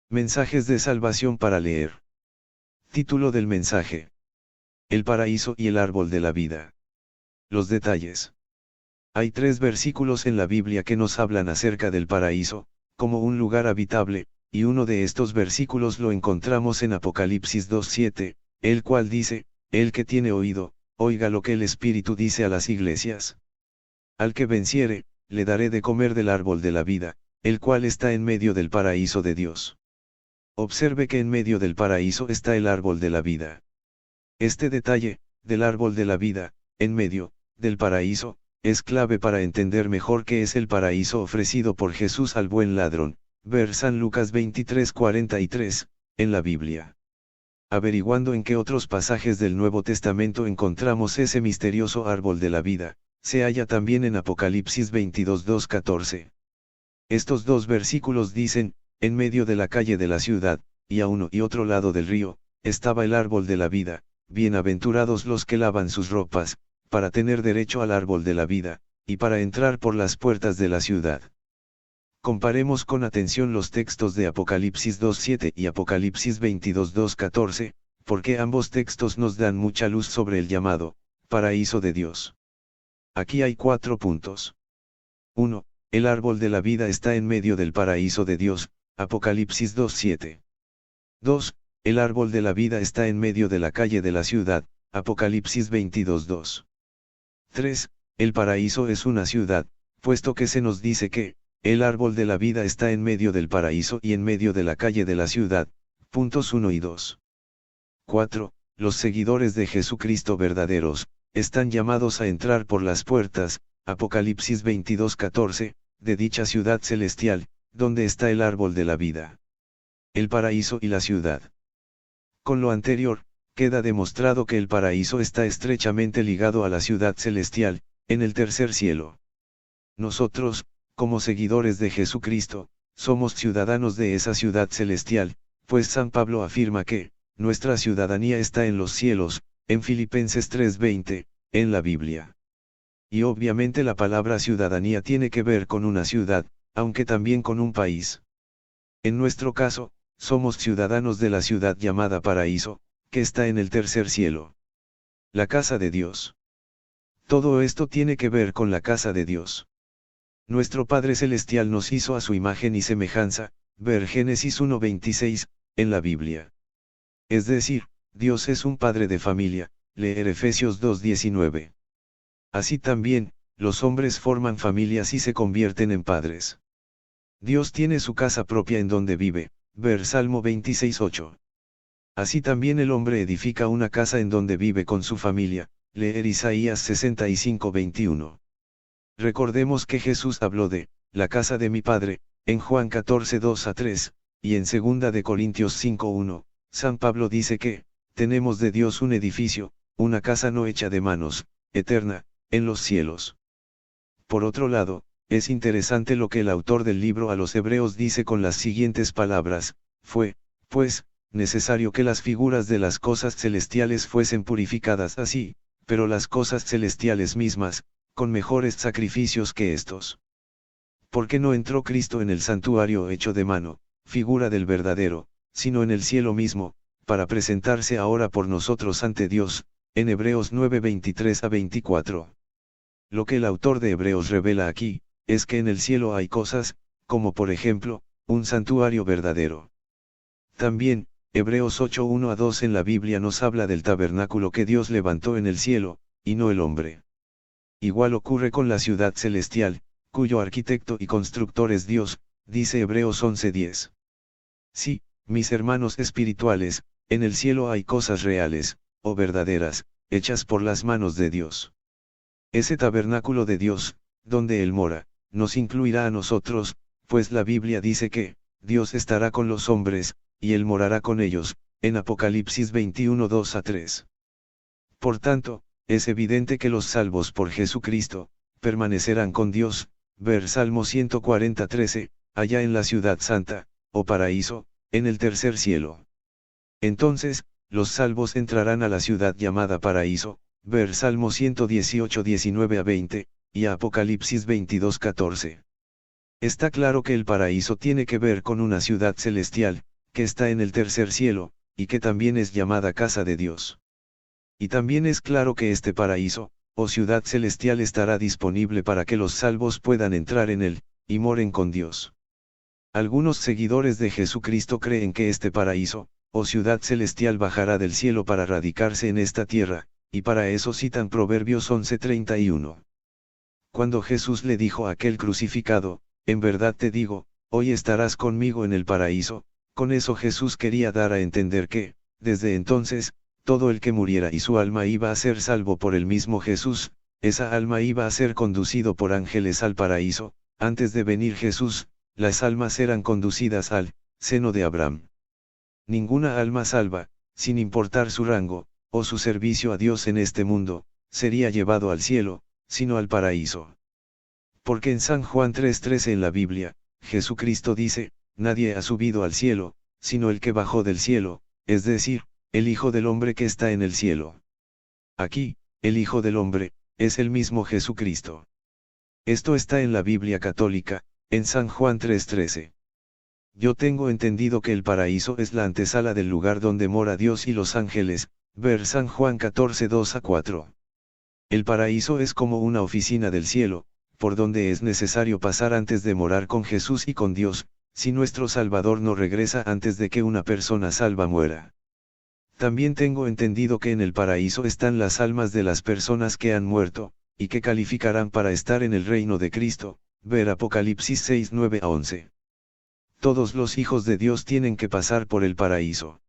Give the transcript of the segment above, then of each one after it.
Mensajes de salvación para leer. Título del mensaje: El paraíso y el árbol de la vida. Los detalles. Hay 3 versículos en la Biblia que nos hablan acerca del paraíso, como un lugar habitable, y uno de estos versículos lo encontramos en Apocalipsis 2:7, el cual dice: El que tiene oído, oiga lo que el Espíritu dice a las iglesias. Al que venciere, le daré de comer del árbol de la vida, el cual está en medio del paraíso de Dios. Observe que en medio del paraíso está el árbol de la vida. Este detalle, del árbol de la vida, en medio, del paraíso, es clave para entender mejor qué es el paraíso ofrecido por Jesús al buen ladrón, ver San Lucas 23:43, en la Biblia. Averiguando en qué otros pasajes del Nuevo Testamento encontramos ese misterioso árbol de la vida, se halla también en Apocalipsis 22:14. Estos 2 versículos dicen: en medio de la calle de la ciudad, y a uno y otro lado del río, estaba el árbol de la vida. Bienaventurados los que lavan sus ropas, para tener derecho al árbol de la vida, y para entrar por las puertas de la ciudad. Comparemos con atención los textos de Apocalipsis 2:7 y Apocalipsis 22:14, porque ambos textos nos dan mucha luz sobre el llamado paraíso de Dios. Aquí hay 4 puntos. 1. El árbol de la vida está en medio del paraíso de Dios, Apocalipsis 2:7. 2. El árbol de la vida está en medio de la calle de la ciudad, Apocalipsis 22:2. 3. El paraíso es una ciudad, puesto que se nos dice que, el árbol de la vida está en medio del paraíso y en medio de la calle de la ciudad, puntos 1 y 2. 4. Los seguidores de Jesucristo verdaderos, están llamados a entrar por las puertas, Apocalipsis 22:14, de dicha ciudad celestial, donde está el árbol de la vida. El paraíso y la ciudad. Con lo anterior, queda demostrado que el paraíso está estrechamente ligado a la ciudad celestial, en el tercer cielo. Nosotros, como seguidores de Jesucristo, somos ciudadanos de esa ciudad celestial, pues San Pablo afirma que, nuestra ciudadanía está en los cielos, en Filipenses 3:20, en la Biblia. Y obviamente la palabra ciudadanía tiene que ver con una ciudad, aunque también con un país. En nuestro caso, somos ciudadanos de la ciudad llamada paraíso, que está en el tercer cielo. La casa de Dios. Todo esto tiene que ver con la casa de Dios. Nuestro Padre Celestial nos hizo a su imagen y semejanza, ver Génesis 1:26, en la Biblia. Es decir, Dios es un padre de familia, leer Efesios 2:19. Así también, los hombres forman familias y se convierten en padres. Dios tiene su casa propia en donde vive, ver Salmo 26:8. Así también el hombre edifica una casa en donde vive con su familia, leer Isaías 65:21. Recordemos que Jesús habló de la casa de mi Padre, en Juan 14:2-3, y en 2 de Corintios 5:1, San Pablo dice que, tenemos de Dios un edificio, una casa no hecha de manos, eterna, en los cielos. Por otro lado, es interesante lo que el autor del libro a los Hebreos dice con las siguientes palabras: fue, pues, necesario que las figuras de las cosas celestiales fuesen purificadas así, pero las cosas celestiales mismas, con mejores sacrificios que estos. ¿Por qué no entró Cristo en el santuario hecho de mano, figura del verdadero, sino en el cielo mismo, para presentarse ahora por nosotros ante Dios, en Hebreos 9:23-24? Lo que el autor de Hebreos revela aquí, es que en el cielo hay cosas, como por ejemplo, un santuario verdadero. También, Hebreos 8:1-2 en la Biblia nos habla del tabernáculo que Dios levantó en el cielo, y no el hombre. Igual ocurre con la ciudad celestial, cuyo arquitecto y constructor es Dios, dice Hebreos 11:10. Sí, mis hermanos espirituales, en el cielo hay cosas reales, o verdaderas, hechas por las manos de Dios. Ese tabernáculo de Dios, donde Él mora, nos incluirá a nosotros, pues la Biblia dice que, Dios estará con los hombres, y Él morará con ellos, en Apocalipsis 21:2-3. Por tanto, es evidente que los salvos por Jesucristo, permanecerán con Dios, ver Salmo 140:13, allá en la ciudad santa, o paraíso, en el tercer cielo. Entonces, los salvos entrarán a la ciudad llamada paraíso, ver Salmo 118:19-20, y a Apocalipsis 22:14. Está claro que el paraíso tiene que ver con una ciudad celestial, que está en el tercer cielo, y que también es llamada casa de Dios. Y también es claro que este paraíso, o ciudad celestial estará disponible para que los salvos puedan entrar en él, y moren con Dios. Algunos seguidores de Jesucristo creen que este paraíso, o ciudad celestial bajará del cielo para radicarse en esta tierra, y para eso citan Proverbios 11:31. Cuando Jesús le dijo a aquel crucificado, en verdad te digo, hoy estarás conmigo en el paraíso, con eso Jesús quería dar a entender que, desde entonces, todo el que muriera y su alma iba a ser salvo por el mismo Jesús, esa alma iba a ser conducido por ángeles al paraíso. Antes de venir Jesús, las almas eran conducidas al seno de Abraham. Ninguna alma salva, sin importar su rango, o su servicio a Dios en este mundo, sería llevado al cielo, sino al paraíso. Porque en San Juan 3:13 en la Biblia, Jesucristo dice, nadie ha subido al cielo, sino el que bajó del cielo, es decir, el Hijo del Hombre que está en el cielo. Aquí, el Hijo del Hombre, es el mismo Jesucristo. Esto está en la Biblia católica, en San Juan 3:13. Yo tengo entendido que el paraíso es la antesala del lugar donde mora Dios y los ángeles, ver San Juan 14:2-4. El paraíso es como una oficina del cielo, por donde es necesario pasar antes de morar con Jesús y con Dios, si nuestro Salvador no regresa antes de que una persona salva muera. También tengo entendido que en el paraíso están las almas de las personas que han muerto, y que calificarán para estar en el reino de Cristo, ver Apocalipsis 6:9-11. Todos los hijos de Dios tienen que pasar por el paraíso.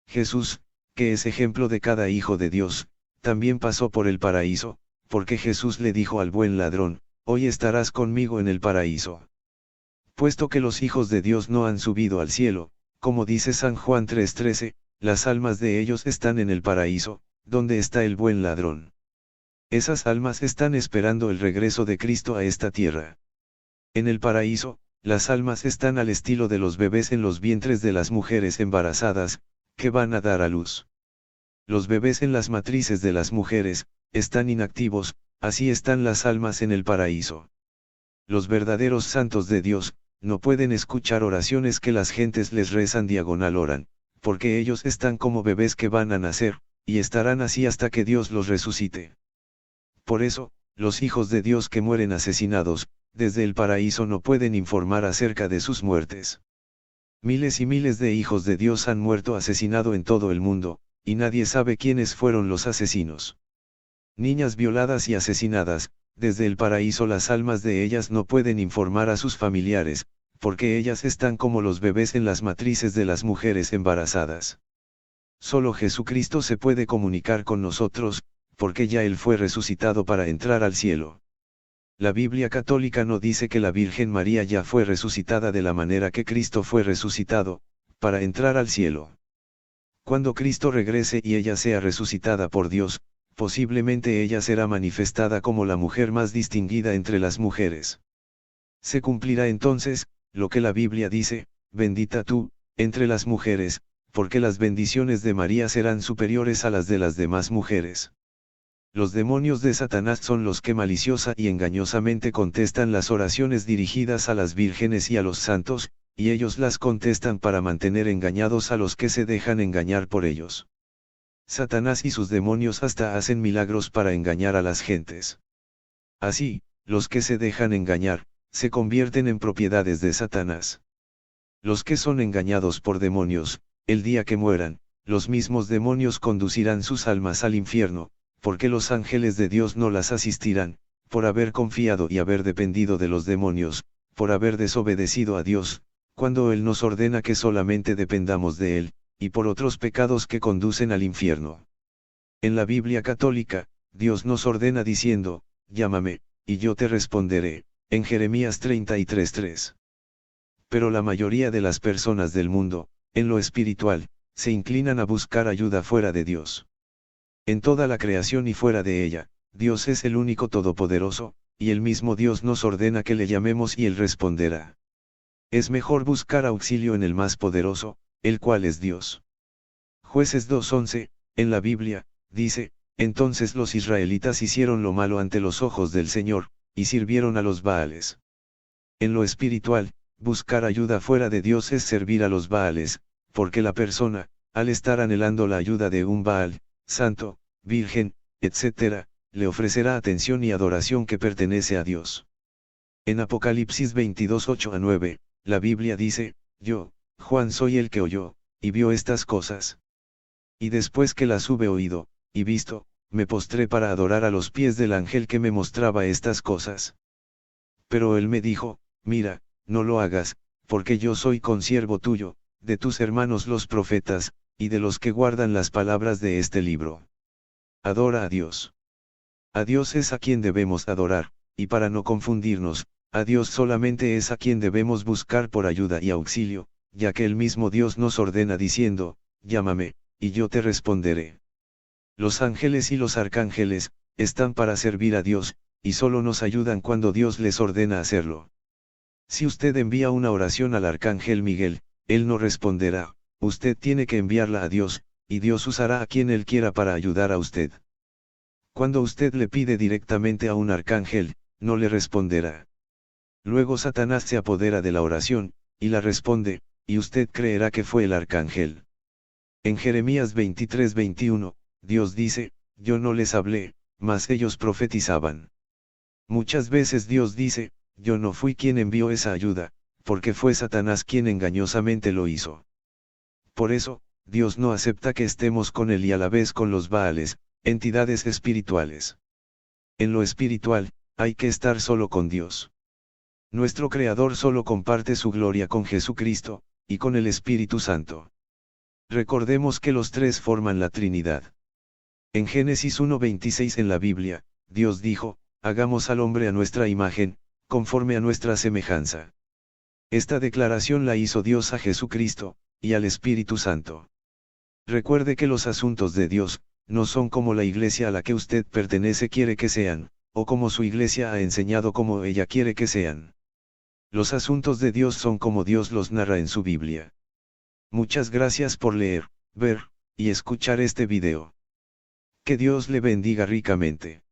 Jesús, que es ejemplo de cada hijo de Dios, también pasó por el paraíso, porque Jesús le dijo al buen ladrón, hoy estarás conmigo en el paraíso. Puesto que los hijos de Dios no han subido al cielo, como dice San Juan 3:13, las almas de ellos están en el paraíso, donde está el buen ladrón. Esas almas están esperando el regreso de Cristo a esta tierra. En el paraíso, las almas están al estilo de los bebés en los vientres de las mujeres embarazadas, que van a dar a luz. Los bebés en las matrices de las mujeres, están inactivos, así están las almas en el paraíso. Los verdaderos santos de Dios, no pueden escuchar oraciones que las gentes les rezan diagonal oran, porque ellos están como bebés que van a nacer, y estarán así hasta que Dios los resucite. Por eso, los hijos de Dios que mueren asesinados, desde el paraíso no pueden informar acerca de sus muertes. Miles y miles de hijos de Dios han muerto asesinado en todo el mundo, y nadie sabe quiénes fueron los asesinos. Niñas violadas y asesinadas, desde el paraíso las almas de ellas no pueden informar a sus familiares, porque ellas están como los bebés en las matrices de las mujeres embarazadas. Solo Jesucristo se puede comunicar con nosotros, porque ya Él fue resucitado para entrar al cielo. La Biblia católica no dice que la Virgen María ya fue resucitada de la manera que Cristo fue resucitado, para entrar al cielo. Cuando Cristo regrese y ella sea resucitada por Dios, posiblemente ella será manifestada como la mujer más distinguida entre las mujeres. Se cumplirá entonces, lo que la Biblia dice, bendita tú, entre las mujeres, porque las bendiciones de María serán superiores a las de las demás mujeres. Los demonios de Satanás son los que maliciosa y engañosamente contestan las oraciones dirigidas a las vírgenes y a los santos, y ellos las contestan para mantener engañados a los que se dejan engañar por ellos. Satanás y sus demonios hasta hacen milagros para engañar a las gentes. Así, los que se dejan engañar, se convierten en propiedades de Satanás. Los que son engañados por demonios, el día que mueran, los mismos demonios conducirán sus almas al infierno, porque los ángeles de Dios no las asistirán, por haber confiado y haber dependido de los demonios, por haber desobedecido a Dios, cuando Él nos ordena que solamente dependamos de Él, y por otros pecados que conducen al infierno. En la Biblia católica, Dios nos ordena diciendo, llámame, y yo te responderé, en Jeremías 33:3. Pero la mayoría de las personas del mundo, en lo espiritual, se inclinan a buscar ayuda fuera de Dios. En toda la creación y fuera de ella, Dios es el único todopoderoso, y el mismo Dios nos ordena que le llamemos y Él responderá. Es mejor buscar auxilio en el más poderoso, el cual es Dios. Jueces 2:11, en la Biblia, dice, entonces los israelitas hicieron lo malo ante los ojos del Señor, y sirvieron a los Baales. En lo espiritual, buscar ayuda fuera de Dios es servir a los Baales, porque la persona, al estar anhelando la ayuda de un Baal, santo, virgen, etc., le ofrecerá atención y adoración que pertenece a Dios. En Apocalipsis 22, 8-9, la Biblia dice, yo, Juan soy el que oyó, y vio estas cosas. Y después que las hube oído, y visto, me postré para adorar a los pies del ángel que me mostraba estas cosas. Pero él me dijo, mira, no lo hagas, porque yo soy consiervo tuyo, de tus hermanos los profetas, y de los que guardan las palabras de este libro. Adora a Dios. A Dios es a quien debemos adorar, y para no confundirnos, a Dios solamente es a quien debemos buscar por ayuda y auxilio, ya que el mismo Dios nos ordena diciendo, llámame, y yo te responderé. Los ángeles y los arcángeles, están para servir a Dios, y solo nos ayudan cuando Dios les ordena hacerlo. Si usted envía una oración al arcángel Miguel, él no responderá, usted tiene que enviarla a Dios, y Dios usará a quien él quiera para ayudar a usted. Cuando usted le pide directamente a un arcángel, no le responderá. Luego Satanás se apodera de la oración, y la responde, y usted creerá que fue el arcángel. En Jeremías 23:21, Dios dice, yo no les hablé, mas ellos profetizaban. Muchas veces Dios dice, yo no fui quien envió esa ayuda, porque fue Satanás quien engañosamente lo hizo. Por eso, Dios no acepta que estemos con él y a la vez con los Baales, entidades espirituales. En lo espiritual, hay que estar solo con Dios. Nuestro Creador solo comparte su gloria con Jesucristo, y con el Espíritu Santo. Recordemos que los tres forman la Trinidad. En Génesis 1:26 en la Biblia, Dios dijo, hagamos al hombre a nuestra imagen, conforme a nuestra semejanza. Esta declaración la hizo Dios a Jesucristo, y al Espíritu Santo. Recuerde que los asuntos de Dios, no son como la iglesia a la que usted pertenece quiere que sean, o como su iglesia ha enseñado como ella quiere que sean. Los asuntos de Dios son como Dios los narra en su Biblia. Muchas gracias por leer, ver, y escuchar este video. Que Dios le bendiga ricamente.